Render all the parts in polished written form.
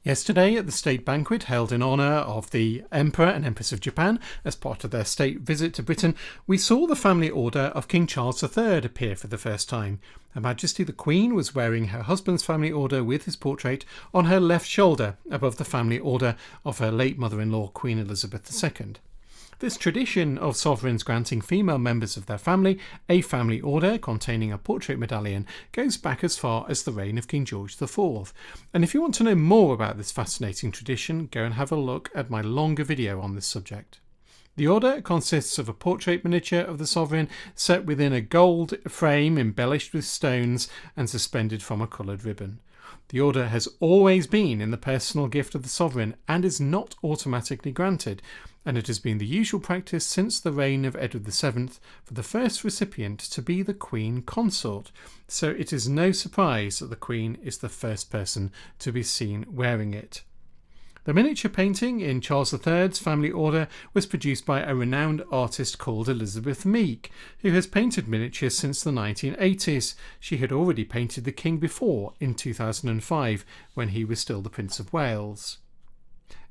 Yesterday, at the state banquet held in honour of the Emperor and Empress of Japan as part of their state visit to Britain, we saw the family order of King Charles III appear for the first time. Her Majesty the Queen was wearing her husband's family order with his portrait on her left shoulder above the family order of her late mother-in-law Queen Elizabeth II. This tradition of sovereigns granting female members of their family a family order containing a portrait medallion goes back as far as the reign of King George IV. And if you want to know more about this fascinating tradition, go and have a look at my longer video on this subject. The order consists of a portrait miniature of the sovereign set within a gold frame embellished with stones and suspended from a coloured ribbon. The order has always been in the personal gift of the sovereign and is not automatically granted, and it has been the usual practice since the reign of Edward VII for the first recipient to be the Queen Consort, so it is no surprise that the Queen is the first person to be seen wearing it. The miniature painting in Charles III's family order was produced by a renowned artist called Elizabeth Meek, who has painted miniatures since the 1980s. She had already painted the King before, in 2005, when he was still the Prince of Wales.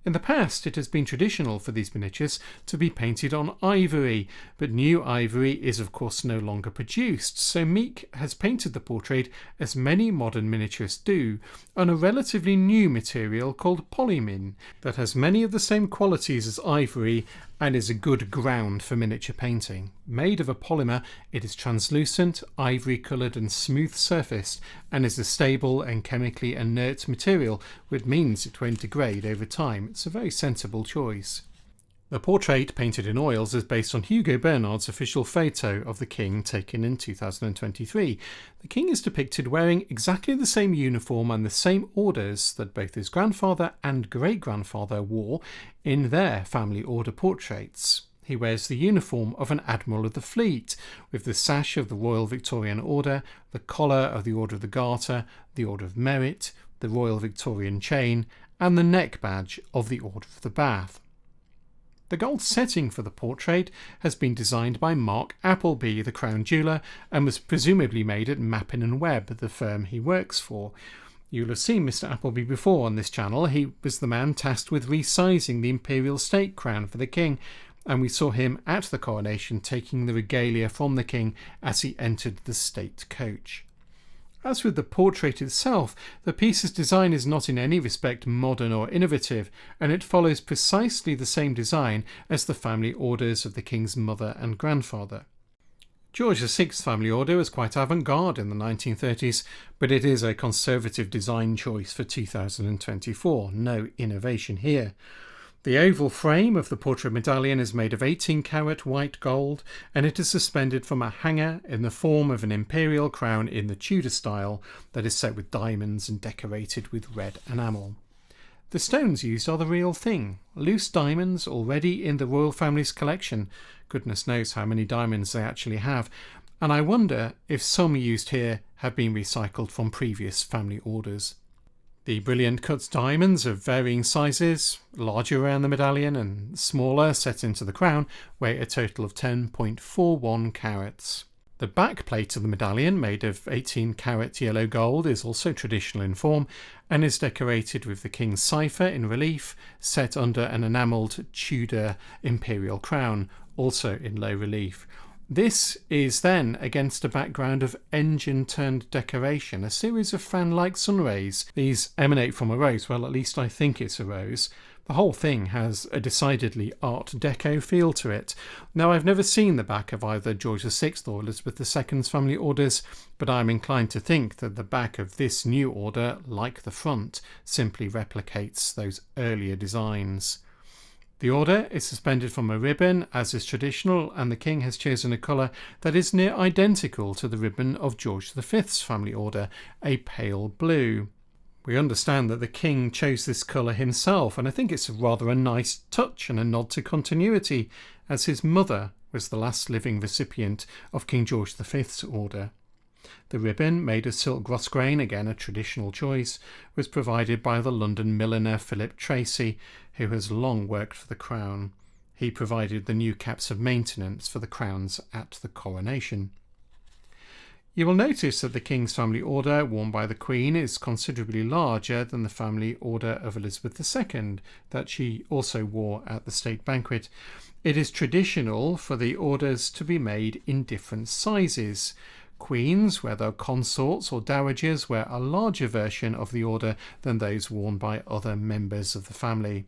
In the past, it has been traditional for these miniatures to be painted on ivory, but new ivory is of course no longer produced, so Meek has painted the portrait, as many modern miniaturists do, on a relatively new material called polymine that has many of the same qualities as ivory and is a good ground for miniature painting. Made of a polymer, it is translucent, ivory coloured and smooth surfaced, and is a stable and chemically inert material, which means it won't degrade over time. It's a very sensible choice. The portrait, painted in oils, is based on Hugo Bernard's official photo of the King taken in 2023. The King is depicted wearing exactly the same uniform and the same orders that both his grandfather and great-grandfather wore in their family order portraits. He wears the uniform of an Admiral of the Fleet, with the sash of the Royal Victorian Order, the collar of the Order of the Garter, the Order of Merit, the Royal Victorian chain, and the neck badge of the Order of the Bath. The gold setting for the portrait has been designed by Mark Appleby, the Crown Jeweller, and was presumably made at Mappin & Webb, the firm he works for. You'll have seen Mr. Appleby before on this channel. He was the man tasked with resizing the imperial state crown for the King, and we saw him at the coronation taking the regalia from the King as he entered the state coach. As with the portrait itself, the piece's design is not in any respect modern or innovative, and it follows precisely the same design as the family orders of the King's mother and grandfather. George VI's family order was quite avant-garde in the 1930s, but it is a conservative design choice for 2024. No innovation here. The oval frame of the portrait medallion is made of 18-carat white gold, and it is suspended from a hanger in the form of an imperial crown in the Tudor style that is set with diamonds and decorated with red enamel. The stones used are the real thing, loose diamonds already in the royal family's collection. Goodness knows how many diamonds they actually have, and I wonder if some used here have been recycled from previous family orders. The brilliant cut diamonds of varying sizes, larger around the medallion and smaller set into the crown, weigh a total of 10.41 carats. The back plate of the medallion, made of 18-carat yellow gold, is also traditional in form and is decorated with the King's cipher in relief, set under an enamelled Tudor imperial crown, also in low relief. This is then against a background of engine-turned decoration, a series of fan-like sun rays. These emanate from a rose, well, at least I think it's a rose. The whole thing has a decidedly Art Deco feel to it. Now, I've never seen the back of either George VI or Elizabeth II's family orders, but I'm inclined to think that the back of this new order, like the front, simply replicates those earlier designs. The order is suspended from a ribbon, as is traditional, and the King has chosen a colour that is near identical to the ribbon of George V's family order, a pale blue. We understand that the King chose this colour himself, and I think it's rather a nice touch and a nod to continuity, as his mother was the last living recipient of King George V's order. The ribbon, made of silk grosgrain, again a traditional choice, was provided by the London milliner Philip Tracy, who has long worked for the Crown. He provided the new caps of maintenance for the crowns at the coronation. You will notice that the King's family order worn by the Queen is considerably larger than the family order of Elizabeth II that she also wore at the state banquet. It is traditional for the orders to be made in different sizes. Queens, whether consorts or dowagers, wear a larger version of the order than those worn by other members of the family.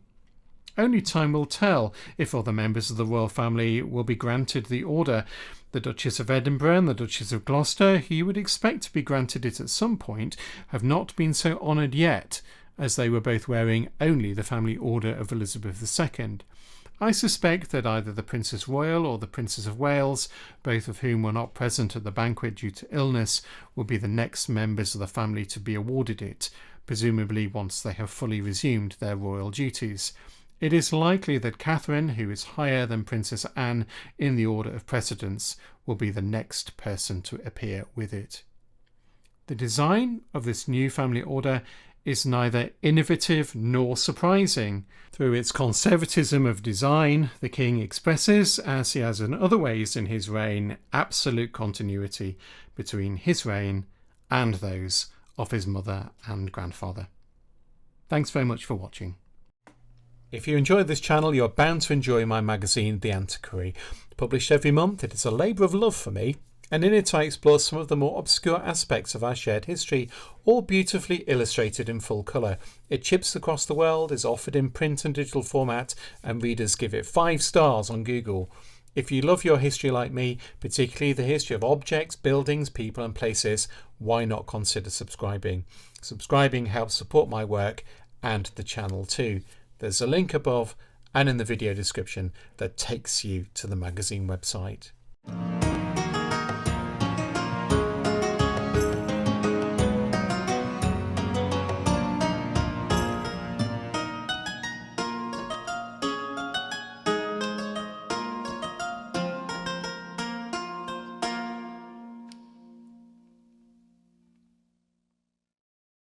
Only time will tell if other members of the royal family will be granted the order. The Duchess of Edinburgh and the Duchess of Gloucester, who you would expect to be granted it at some point, have not been so honoured yet, as they were both wearing only the family order of Elizabeth II. I suspect that either the Princess Royal or the Princess of Wales, both of whom were not present at the banquet due to illness, will be the next members of the family to be awarded it, presumably once they have fully resumed their royal duties. It is likely that Catherine, who is higher than Princess Anne in the order of precedence, will be the next person to appear with it. The design of this new family order is neither innovative nor surprising. Through its conservatism of design, the King expresses, as he has in other ways in his reign, absolute continuity between his reign and those of his mother and grandfather. Thanks very much for watching. If you enjoyed this channel, you're bound to enjoy my magazine, The Antiquary. Published every month, it is a labour of love for me, and in it I explore some of the more obscure aspects of our shared history, all beautifully illustrated in full colour. It ships across the world, is offered in print and digital format, and readers give it 5 stars on Google. If you love your history like me, particularly the history of objects, buildings, people and places, why not consider subscribing? Subscribing helps support my work and the channel too. There's a link above and in the video description that takes you to the magazine website.